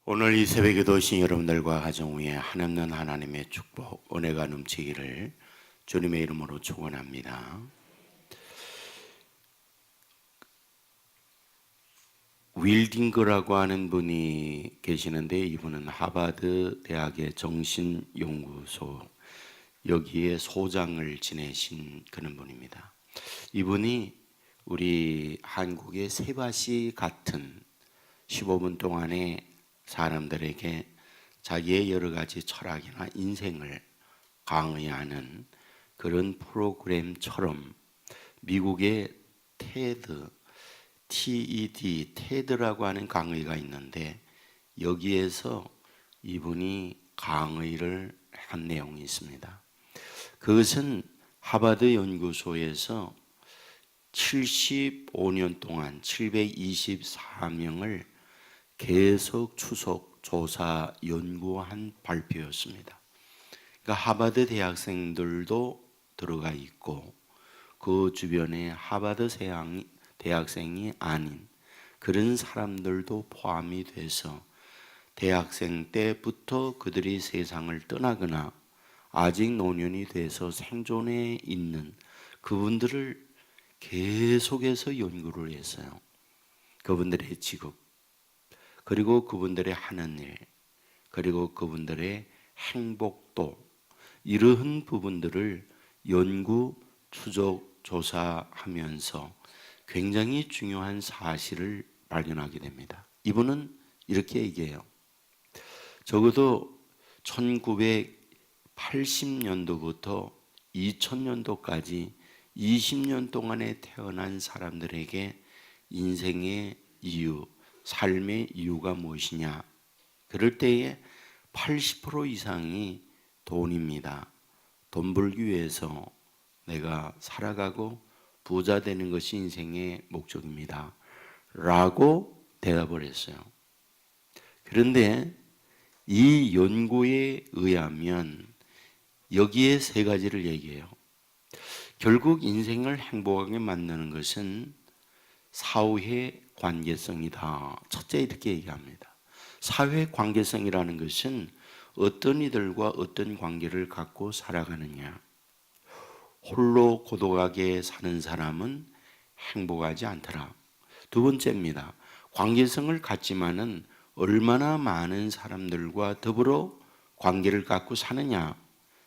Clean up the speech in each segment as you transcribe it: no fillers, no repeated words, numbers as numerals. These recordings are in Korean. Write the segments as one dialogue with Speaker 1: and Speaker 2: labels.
Speaker 1: 오늘 이 새벽에도 오신 여러분들과 가정 위에 한없는 하나님의 축복, 은혜가 넘치기를 주님의 이름으로 축원합니다. 윌딩거라고 하는 분이 계시는데 이분은 하버드 대학의 정신연구소 여기에 소장을 지내신 그런 분입니다. 이분이 우리 한국의 세바시 같은 15분 동안에 사람들에게 자기의 여러 가지 철학이나 인생을 강의하는 그런 프로그램처럼 미국의 테드라고 하는 강의가 있는데 여기에서 이분이 강의를 한 내용이 있습니다. 그것은 하버드 연구소에서 75년 동안 724명을 계속 추적, 조사, 연구한 발표였습니다. 그러니까 하버드 대학생들도 들어가 있고 그 주변에 하버드 대학생이 아닌 그런 사람들도 포함이 돼서 대학생 때부터 그들이 세상을 떠나거나 아직 노년이 돼서 생존해 있는 그분들을 계속해서 연구를 했어요. 그분들의 직업, 그리고 그분들의 하는 일, 그리고 그분들의 행복도 이러한 부분들을 연구, 추적, 조사하면서 굉장히 중요한 사실을 발견하게 됩니다. 이분은 이렇게 얘기해요. 적어도 1980년도부터 2000년도까지 20년 동안에 태어난 사람들에게 인생의 이유, 삶의 이유가 무엇이냐? 그럴 때에 80% 이상이 돈입니다. 돈 벌기 위해서 내가 살아가고 부자 되는 것이 인생의 목적입니다. 라고 대답을 했어요. 그런데 이 연구에 의하면 여기에 세 가지를 얘기해요. 결국 인생을 행복하게 만드는 것은 사회 관계성이다. 첫째 이렇게 얘기합니다. 사회 관계성이라는 것은 어떤 이들과 어떤 관계를 갖고 살아가느냐. 홀로 고독하게 사는 사람은 행복하지 않더라. 두 번째입니다. 관계성을 갖지만은 얼마나 많은 사람들과 더불어 관계를 갖고 사느냐.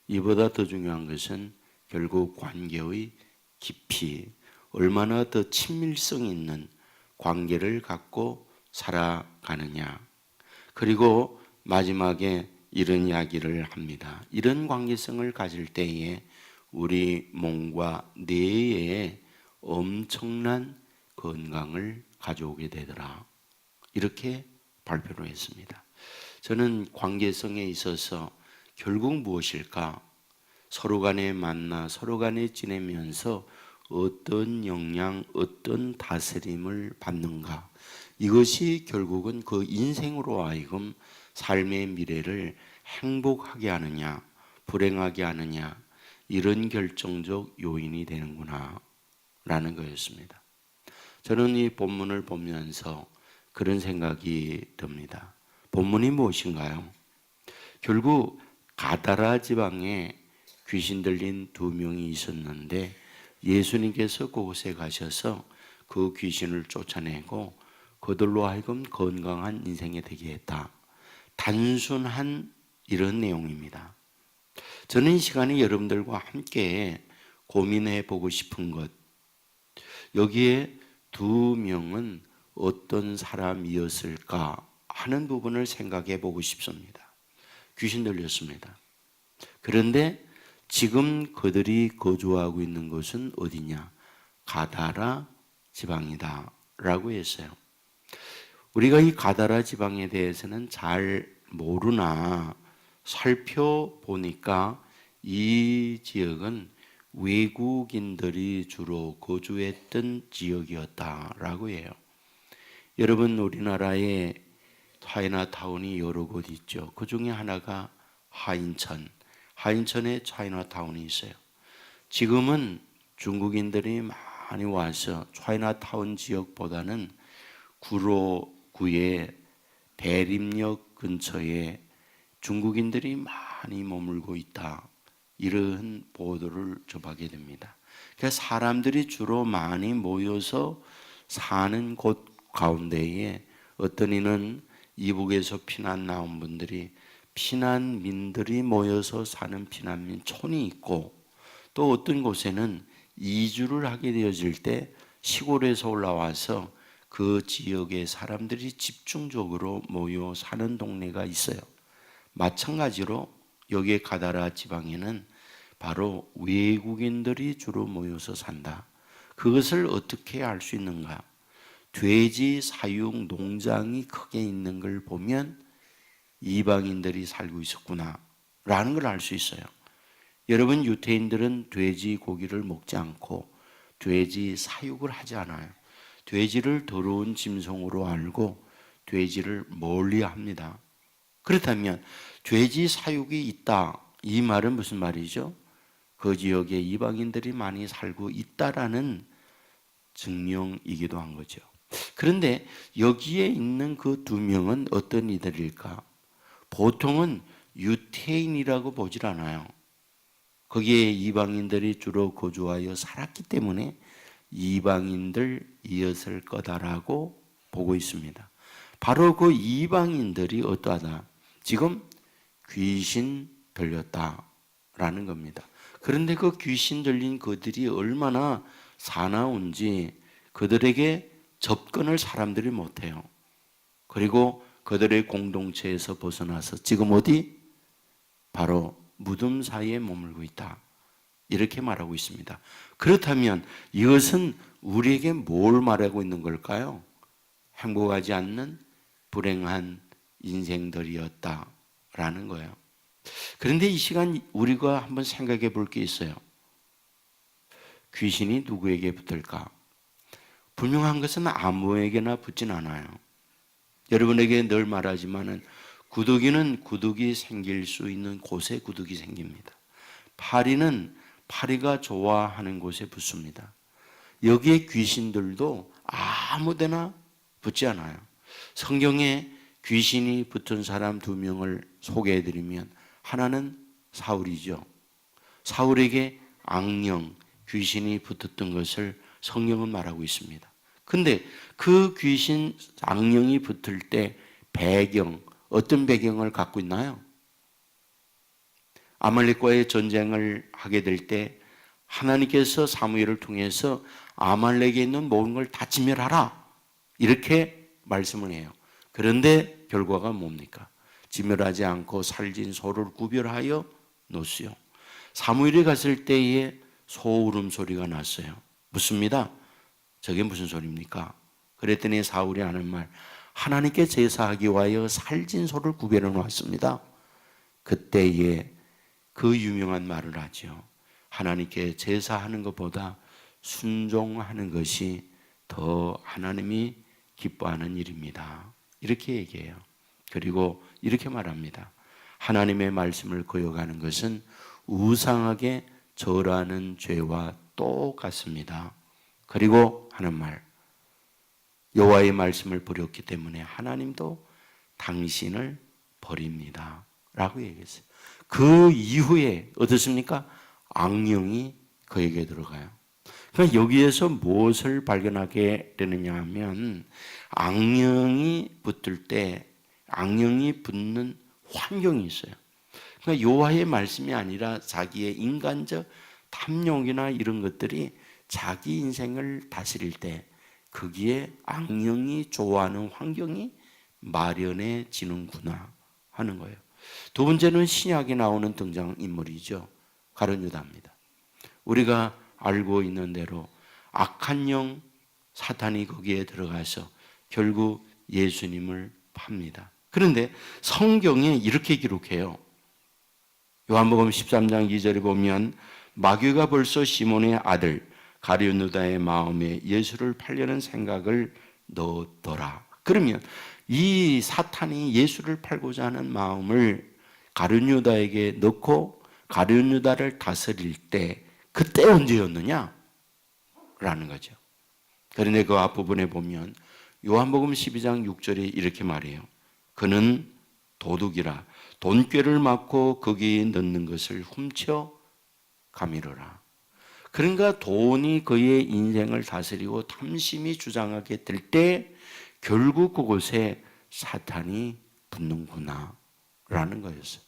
Speaker 1: 이보다 더 중요한 것은 결국 관계의 깊이, 얼마나 더 친밀성 있는 관계를 갖고 살아가느냐. 그리고 마지막에 이런 이야기를 합니다. 이런 관계성을 가질 때에 우리 몸과 뇌에 엄청난 건강을 가져오게 되더라. 이렇게 발표를 했습니다. 저는 관계성에 있어서 결국 무엇일까? 서로 간에 만나 서로 간에 지내면서 어떤 영향, 어떤 다스림을 받는가. 이것이 결국은 그 인생으로 하여금 삶의 미래를 행복하게 하느냐, 불행하게 하느냐, 이런 결정적 요인이 되는구나 라는 거였습니다. 저는 이 본문을 보면서 그런 생각이 듭니다. 본문이 무엇인가요? 결국 가다라 지방에 귀신 들린 2명이 있었는데 예수님께서 그곳에 가셔서 그 귀신을 쫓아내고 그들로 하여금 건강한 인생이 되게 했다. 단순한 이런 내용입니다. 저는 이 시간에 여러분들과 함께 고민해 보고 싶은 것, 여기에 2명은 어떤 사람이었을까 하는 부분을 생각해 보고 싶습니다. 귀신 들렸습니다. 그런데 지금 그들이 거주하고 있는 곳은 어디냐? 가다라 지방이다 라고 했어요. 우리가 이 가다라 지방에 대해서는 잘 모르나 살펴보니까 이 지역은 외국인들이 주로 거주했던 지역이었다라고 해요. 여러분, 우리나라에 차이나타운이 여러 곳 있죠. 그 중에 하나가 하인천에 차이나타운이 있어요. 지금은 중국인들이 많이 와서 차이나타운 지역보다는 구로구의 대림역 근처에 중국인들이 많이 머물고 있다, 이런 보도를 접하게 됩니다. 그래서 사람들이 주로 많이 모여서 사는 곳 가운데에 어떤 이는 이북에서 피난 나온 분들이 피난민들이 모여서 사는 피난민촌이 있고, 또 어떤 곳에는 이주를 하게 되어질 때 시골에서 올라와서 그 지역의 사람들이 집중적으로 모여 사는 동네가 있어요. 마찬가지로 여기에 가다라 지방에는 바로 외국인들이 주로 모여서 산다. 그것을 어떻게 알 수 있는가? 돼지 사육 농장이 크게 있는 걸 보면 이방인들이 살고 있었구나 라는 걸 알 수 있어요. 여러분, 유태인들은 돼지 고기를 먹지 않고 돼지 사육을 하지 않아요. 돼지를 더러운 짐승으로 알고 돼지를 멀리 합니다. 그렇다면 돼지 사육이 있다, 이 말은 무슨 말이죠? 그 지역에 이방인들이 많이 살고 있다라는 증명이기도 한 거죠. 그런데 여기에 있는 그 두 명은 어떤 이들일까? 보통은 유태인이라고 보질 않아요. 거기에 이방인들이 주로 거주하여 살았기 때문에 이방인들이었을 거다라고 보고 있습니다. 바로 그 이방인들이 어떠하다? 지금 귀신 들렸다라는 겁니다. 그런데 그 귀신 들린 그들이 얼마나 사나운지 그들에게 접근을 사람들이 못해요. 그리고 그들의 공동체에서 벗어나서 지금 어디? 바로 무덤 사이에 머물고 있다, 이렇게 말하고 있습니다. 그렇다면 이것은 우리에게 뭘 말하고 있는 걸까요? 행복하지 않는 불행한 인생들이었다라는 거예요. 그런데 이 시간 우리가 한번 생각해 볼 게 있어요. 귀신이 누구에게 붙을까? 분명한 것은 아무에게나 붙진 않아요. 여러분에게 늘 말하지만은 구더기는 구더기 생길 수 있는 곳에 구더기 생깁니다. 파리는 파리가 좋아하는 곳에 붙습니다. 여기에 귀신들도 아무데나 붙지 않아요. 성경에 귀신이 붙은 사람 두 명을 소개해 드리면, 하나는 사울이죠. 사울에게 악령, 귀신이 붙었던 것을 성경은 말하고 있습니다. 근데 그 귀신, 악령이 붙을 때 배경, 어떤 배경을 갖고 있나요? 아말렉과의 전쟁을 하게 될 때 하나님께서 사무엘을 통해서 아말렉에 있는 모든 걸 다 진멸하라, 이렇게 말씀을 해요. 그런데 결과가 뭡니까? 진멸하지 않고 살진 소를 구별하여 놓으시오. 사무엘이 갔을 때에 소 울음소리가 났어요. 묻습니다. 저게 무슨 소리입니까? 그랬더니 사울이 하는 말, 하나님께 제사하기 위하여 살진 소를 구별해 놓았습니다. 그때에 그 유명한 말을 하죠. 하나님께 제사하는 것보다 순종하는 것이 더 하나님이 기뻐하는 일입니다, 이렇게 얘기해요. 그리고 이렇게 말합니다. 하나님의 말씀을 거역하는 것은 우상하게 절하는 죄와 똑같습니다. 그리고 하는 말, 여호와의 말씀을 버렸기 때문에 하나님도 당신을 버립니다 라고 얘기했어요. 그 이후에 어떻습니까? 악령이 그에게 들어가요. 그러니까 여기에서 무엇을 발견하게 되느냐 하면, 악령이 붙을 때 악령이 붙는 환경이 있어요. 그러니까 여호와의 말씀이 아니라 자기의 인간적 탐욕이나 이런 것들이 자기 인생을 다스릴 때 거기에 악령이 좋아하는 환경이 마련해지는구나 하는 거예요. 두 번째는 신약에 나오는 등장인물이죠. 가룟 유다입니다. 우리가 알고 있는 대로 악한 영 사탄이 거기에 들어가서 결국 예수님을 팝니다. 그런데 성경에 이렇게 기록해요. 요한복음 13장 2절에 보면 마귀가 벌써 시몬의 아들 가룟 유다의 마음에 예수를 팔려는 생각을 넣었더라. 그러면 이 사탄이 예수를 팔고자 하는 마음을 가룟 유다에게 넣고 가룟 유다를 다스릴 때, 그때 언제였느냐? 라는 거죠. 그런데 그 앞부분에 보면 요한복음 12장 6절에 이렇게 말해요. 그는 도둑이라 돈꾀를 맞고 거기에 넣는 것을 훔쳐 가미르라. 그러니까 돈이 그의 인생을 다스리고 탐심이 주장하게 될 때 결국 그곳에 사탄이 붙는구나 라는 거였어요.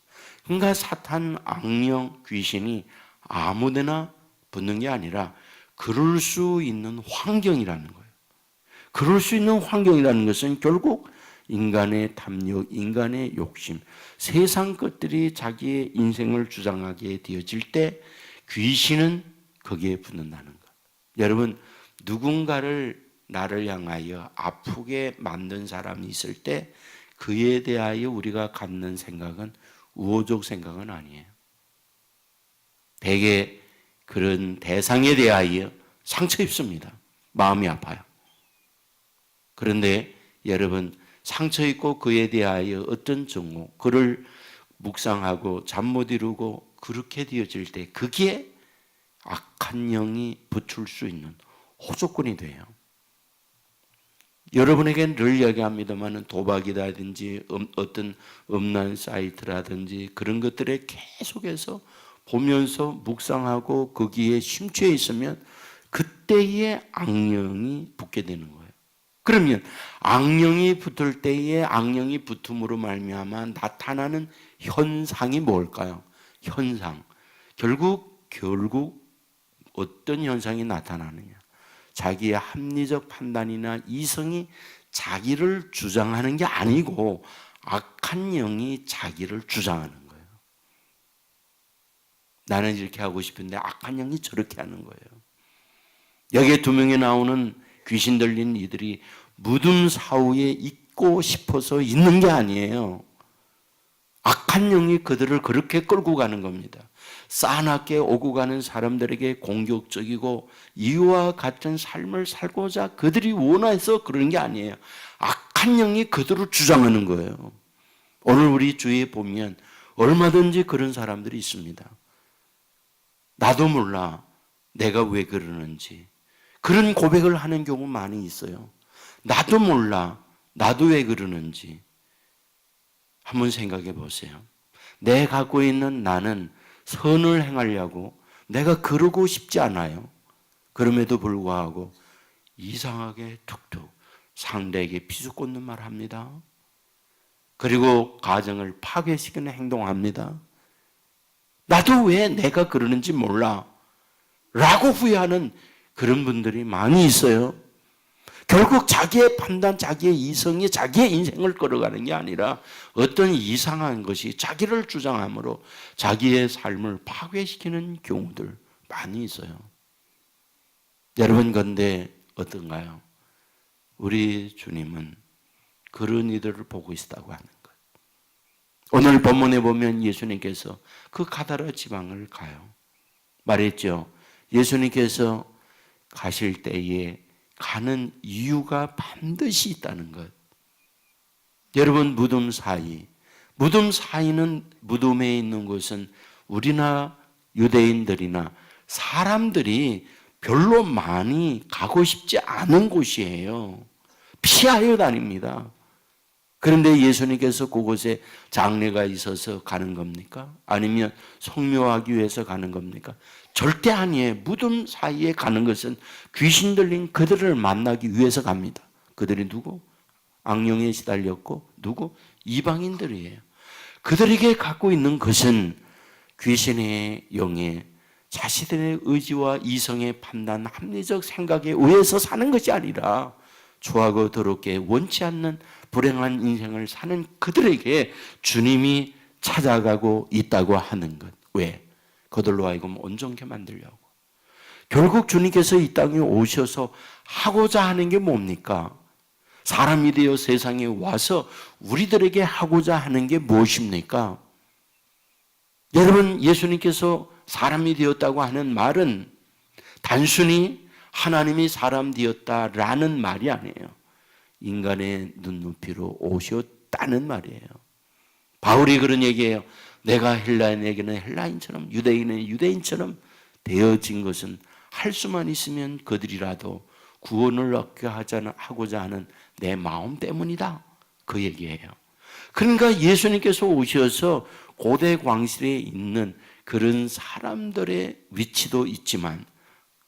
Speaker 1: 그러니까 사탄, 악령, 귀신이 아무데나 붙는 게 아니라 그럴 수 있는 환경이라는 거예요. 그럴 수 있는 환경이라는 것은 결국 인간의 탐욕, 인간의 욕심, 세상 것들이 자기의 인생을 주장하게 되어질 때 귀신은 거기에 붙는다는 것. 여러분, 누군가를 나를 향하여 아프게 만든 사람이 있을 때 그에 대하여 우리가 갖는 생각은 우호적 생각은 아니에요. 대개 그런 대상에 대하여 상처 입습니다. 마음이 아파요. 그런데 여러분, 상처 입고 그에 대하여 어떤 증오, 그를 묵상하고 잠 못 이루고 그렇게 되어질 때 그게 악한 영이 붙을 수 있는 호조건이 돼요. 여러분에게는 늘 이야기합니다만 도박이라든지 어떤 음란 사이트라든지 그런 것들에 계속해서 보면서 묵상하고 거기에 심취해 있으면 그때의 악령이 붙게 되는 거예요. 그러면 악령이 붙을 때에 악령이 붙음으로 말미암아 나타나는 현상이 뭘까요? 현상. 결국 어떤 현상이 나타나느냐? 자기의 합리적 판단이나 이성이 자기를 주장하는 게 아니고 악한 영이 자기를 주장하는 거예요. 나는 이렇게 하고 싶은데 악한 영이 저렇게 하는 거예요. 여기에 두 명이 나오는 귀신 들린 이들이 무덤 사후에 있고 싶어서 있는 게 아니에요. 악한 영이 그들을 그렇게 끌고 가는 겁니다. 싸납게 오고 가는 사람들에게 공격적이고 이와 같은 삶을 살고자 그들이 원해서 그런 게 아니에요. 악한 영이 그들을 주장하는 거예요. 오늘 우리 주위에 보면 얼마든지 그런 사람들이 있습니다. 나도 몰라 내가 왜 그러는지 그런 고백을 하는 경우 많이 있어요. 나도 몰라 나도 왜 그러는지 한번 생각해 보세요. 내 갖고 있는 나는 선을 행하려고 내가 그러고 싶지 않아요. 그럼에도 불구하고 이상하게 툭툭 상대에게 비수꽂는 말 합니다. 그리고 가정을 파괴시키는 행동합니다. 나도 왜 내가 그러는지 몰라 라고 후회하는 그런 분들이 많이 있어요. 결국 자기의 판단, 자기의 이성이 자기의 인생을 끌어가는 게 아니라 어떤 이상한 것이 자기를 주장함으로 자기의 삶을 파괴시키는 경우들 많이 있어요. 여러분, 그런데 어떤가요? 우리 주님은 그런 이들을 보고 있다고 하는 것. 오늘 본문에 보면 예수님께서 그 가다라 지방을 가요. 말했죠. 예수님께서 가실 때에 가는 이유가 반드시 있다는 것. 여러분, 무덤 사이는 무덤에 있는 곳은 우리나 유대인들이나 사람들이 별로 많이 가고 싶지 않은 곳이에요. 피하여 다닙니다. 그런데 예수님께서 그곳에 장례가 있어서 가는 겁니까? 아니면 성묘하기 위해서 가는 겁니까? 절대 아니에요. 무덤 사이에 가는 것은 귀신 들린 그들을 만나기 위해서 갑니다. 그들이 누구? 악령에 시달렸고 누구? 이방인들이에요. 그들에게 갖고 있는 것은 귀신의 영에 자신들의 의지와 이성의 판단, 합리적 생각에 의해서 사는 것이 아니라 추하고 더럽게 원치 않는 불행한 인생을 사는 그들에게 주님이 찾아가고 있다고 하는 것. 왜? 그들로 하여금 온전케 만들려고. 결국 주님께서 이 땅에 오셔서 하고자 하는 게 뭡니까? 사람이 되어 세상에 와서 우리들에게 하고자 하는 게 무엇입니까? 여러분, 예수님께서 사람이 되었다고 하는 말은 단순히 하나님이 사람 되었다라는 말이 아니에요. 인간의 눈높이로 오셨다는 말이에요. 바울이 그런 얘기예요. 내가 헬라인에게는 헬라인처럼 유대인은 유대인처럼 되어진 것은 할 수만 있으면 그들이라도 구원을 얻게 하고자 하는 내 마음 때문이다. 그 얘기예요. 그러니까 예수님께서 오셔서 고대 광실에 있는 그런 사람들의 위치도 있지만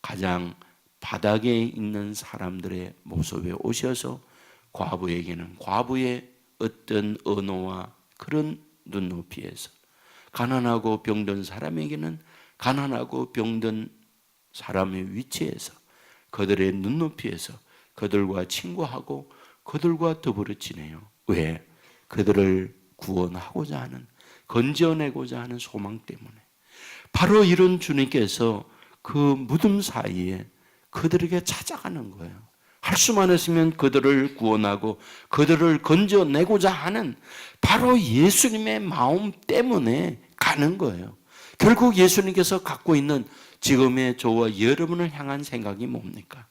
Speaker 1: 가장 바닥에 있는 사람들의 모습에 오셔서 과부에게는 과부의 어떤 언어와 그런 눈높이에서, 가난하고 병든 사람에게는 가난하고 병든 사람의 위치에서, 그들의 눈높이에서 그들과 친구하고 그들과 더불어 지내요. 왜? 그들을 구원하고자 하는, 건져내고자 하는 소망 때문에. 바로 이런 주님께서 그 무덤 사이에 그들에게 찾아가는 거예요. 할 수만 있으면 그들을 구원하고 그들을 건져내고자 하는 바로 예수님의 마음 때문에 가는 거예요. 결국 예수님께서 갖고 있는 지금의 저와 여러분을 향한 생각이 뭡니까?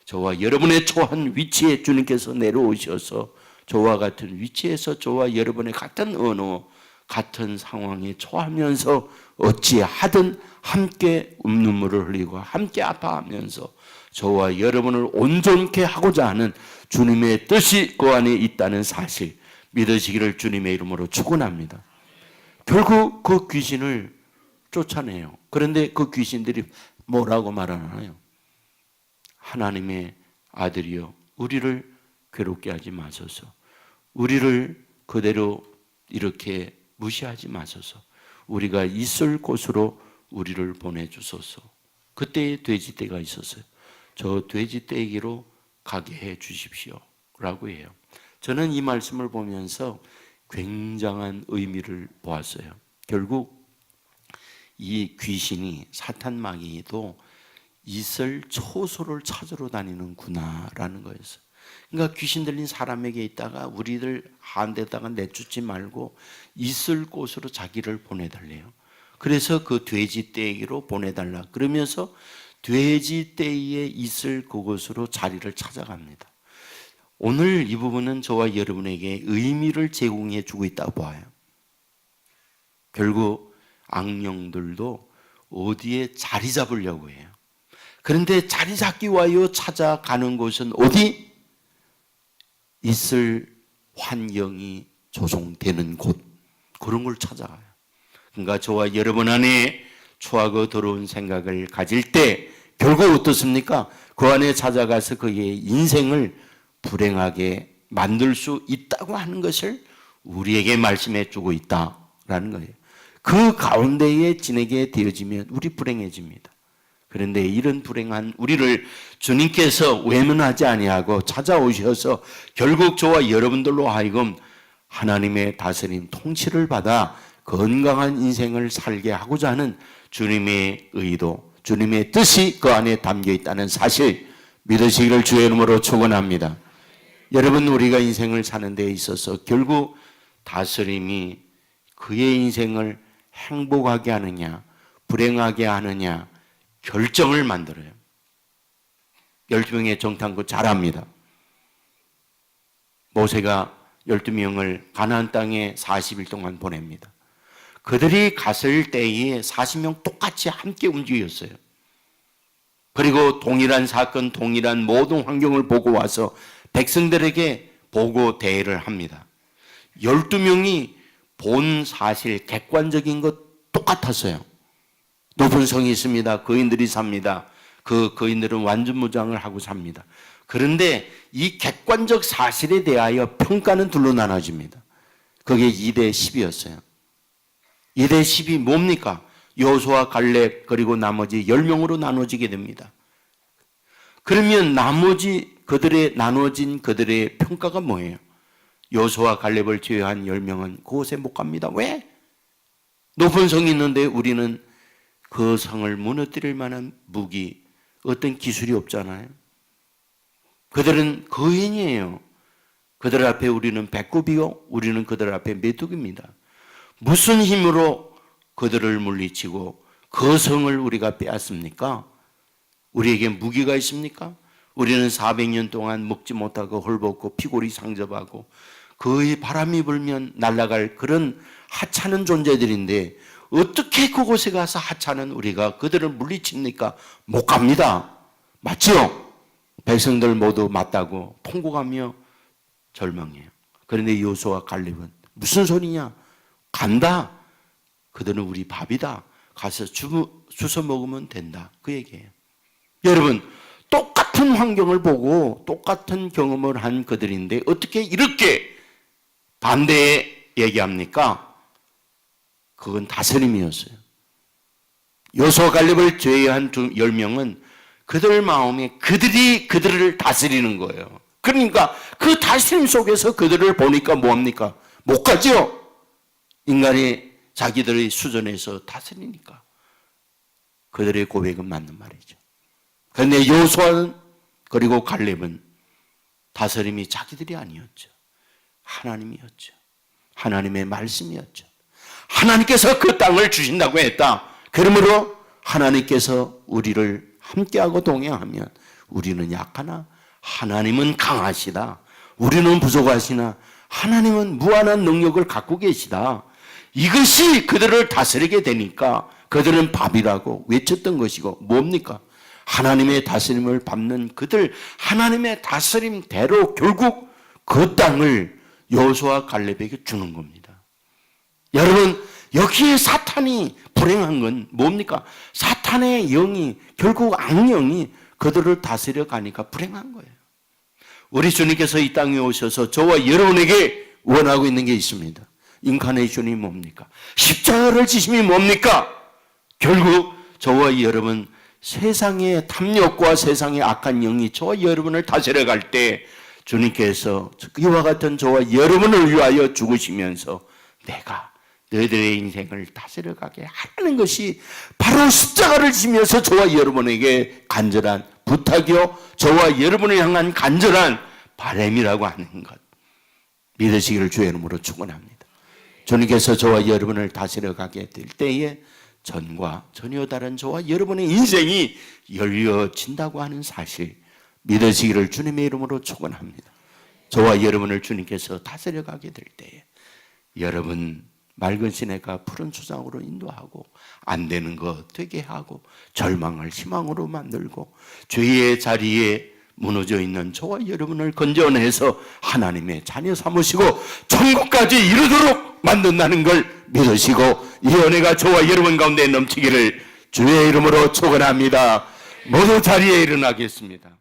Speaker 1: 저와 여러분의 처한 위치에 주님께서 내려오셔서 저와 같은 위치에서 저와 여러분의 같은 언어, 같은 상황에 처하면서 어찌하든 함께 눈물을 흘리고 함께 아파하면서 저와 여러분을 온전케 하고자 하는 주님의 뜻이 그 안에 있다는 사실 믿으시기를 주님의 이름으로 축원합니다. 결국 그 귀신을 쫓아내요. 그런데 그 귀신들이 뭐라고 말하나요? 하나님의 아들이여, 우리를 괴롭게 하지 마소서. 우리를 그대로 이렇게 무시하지 마소서. 우리가 있을 곳으로 우리를 보내주소서. 그때 돼지떼가 있었어요. 저 돼지떼에게로 가게 해 주십시오 라고 해요. 저는 이 말씀을 보면서 굉장한 의미를 보았어요. 결국 이 귀신이, 사탄 마귀도 있을 초소를 찾으러 다니는구나라는 거였어요. 그러니까 귀신 들린 사람에게 있다가 우리들 한 데다가 내쫓지 말고 있을 곳으로 자기를 보내달래요. 그래서 그 돼지떼에게로 보내달라 그러면서 돼지떼에 있을 그곳으로 자리를 찾아갑니다. 오늘 이 부분은 저와 여러분에게 의미를 제공해 주고 있다고 봐요. 결국 악령들도 어디에 자리 잡으려고 해요. 그런데 자리 잡기 위하여 찾아가는 곳은 어디? 있을 환경이 조성되는 곳, 그런 걸 찾아가요. 그러니까 저와 여러분 안에 추하고 더러운 생각을 가질 때 결국 어떻습니까? 그 안에 찾아가서 그의 인생을 불행하게 만들 수 있다고 하는 것을 우리에게 말씀해 주고 있다라는 거예요. 그 가운데에 지내게 되어지면 우리 불행해집니다. 그런데 이런 불행한 우리를 주님께서 외면하지 아니하고 찾아오셔서 결국 저와 여러분들로 하여금 하나님의 다스림, 통치를 받아 건강한 인생을 살게 하고자 하는 주님의 의도, 주님의 뜻이 그 안에 담겨 있다는 사실 믿으시기를 주의 이름으로 축원합니다. 여러분, 우리가 인생을 사는 데 있어서 결국 다스림이 그의 인생을 행복하게 하느냐 불행하게 하느냐 결정을 만들어요. 12명의 정탐꾼 잘합니다. 모세가 12명을 가나안 땅에 40일 동안 보냅니다. 그들이 갔을 때에 40명 똑같이 함께 움직였어요. 그리고 동일한 사건, 동일한 모든 환경을 보고 와서 백성들에게 보고 대회를 합니다. 12명이 본 사실, 객관적인 것 똑같았어요. 높은 성이 있습니다. 거인들이 삽니다. 그 거인들은 완전 무장을 하고 삽니다. 그런데 이 객관적 사실에 대하여 평가는 둘로 나눠집니다. 그게 2대 10이었어요. 2대 10이 뭡니까? 여호수아, 갈렙 그리고 나머지 10명으로 나눠지게 됩니다. 그러면 나머지 그들의 나눠진 그들의 평가가 뭐예요? 여호수아, 갈렙을 제외한 10명은 그곳에 못 갑니다. 왜? 높은 성이 있는데 우리는 그 성을 무너뜨릴 만한 무기, 어떤 기술이 없잖아요. 그들은 거인이에요. 그들 앞에 우리는 배꼽이요, 우리는 그들 앞에 메뚜기입니다. 무슨 힘으로 그들을 물리치고 그 성을 우리가 빼앗습니까? 우리에게 무기가 있습니까? 우리는 400년 동안 먹지 못하고 헐벗고 피골이 상접하고 거의 바람이 불면 날아갈 그런 하찮은 존재들인데 어떻게 그곳에 가서 하찮은 우리가 그들을 물리칩니까? 못 갑니다. 맞죠? 백성들 모두 맞다고 통곡하며 절망해요. 그런데 여호수아와 갈렙은 무슨 소리냐? 간다. 그들은 우리 밥이다. 가서 주워 먹으면 된다. 그 얘기예요. 여러분, 똑같은 환경을 보고 똑같은 경험을 한 그들인데 어떻게 이렇게 반대에 얘기합니까? 그건 다스림이었어요. 여호수아 갈렙을 제외한 10명은 그들 마음에 그들이 그들을 다스리는 거예요. 그러니까 그 다스림 속에서 그들을 보니까 뭐합니까? 못 가죠. 인간이 자기들의 수준에서 다스리니까. 그들의 고백은 맞는 말이죠. 그런데 여호수아는 그리고 갈렙은 다스림이 자기들이 아니었죠. 하나님이었죠. 하나님의 말씀이었죠. 하나님께서 그 땅을 주신다고 했다. 그러므로 하나님께서 우리를 함께하고 동행하면 우리는 약하나 하나님은 강하시다. 우리는 부족하시나 하나님은 무한한 능력을 갖고 계시다. 이것이 그들을 다스리게 되니까 그들은 밥이라고 외쳤던 것이고 뭡니까? 하나님의 다스림을 받는 그들, 하나님의 다스림대로 결국 그 땅을 여호수아 갈렙에게 주는 겁니다. 여러분, 여기에 사탄이 불행한 건 뭡니까? 사탄의 영이, 결국 악령이 그들을 다스려 가니까 불행한 거예요. 우리 주님께서 이 땅에 오셔서 저와 여러분에게 원하고 있는 게 있습니다. 인카네이션이 뭡니까? 십자가를 지심이 뭡니까? 결국 저와 여러분, 세상의 탐욕과 세상의 악한 영이 저와 여러분을 다스려 갈 때 주님께서 이와 같은 저와 여러분을 위하여 죽으시면서 내가 너희들의 인생을 다스려 가게 하는 것이 바로 십자가를 지면서 저와 여러분에게 간절한 부탁이요, 저와 여러분을 향한 간절한 바람이라고 하는 것, 믿으시기를 주의 이름으로 축원합니다. 주님께서 저와 여러분을 다스려 가게 될 때에 전과 전혀 다른 저와 여러분의 인생이 열려진다고 하는 사실, 믿으시기를 주님의 이름으로 축원합니다. 저와 여러분을 주님께서 다스려 가게 될 때에 여러분 맑은 시내가 푸른 수장으로 인도하고 안 되는 거 되게 하고 절망을 희망으로 만들고 죄의 자리에 무너져 있는 저와 여러분을 건져내서 하나님의 자녀 삼으시고 천국까지 이르도록 만든다는 걸 믿으시고 이 은혜가 저와 여러분 가운데 넘치기를 주의 이름으로 축원합니다. 모두 자리에 일어나겠습니다.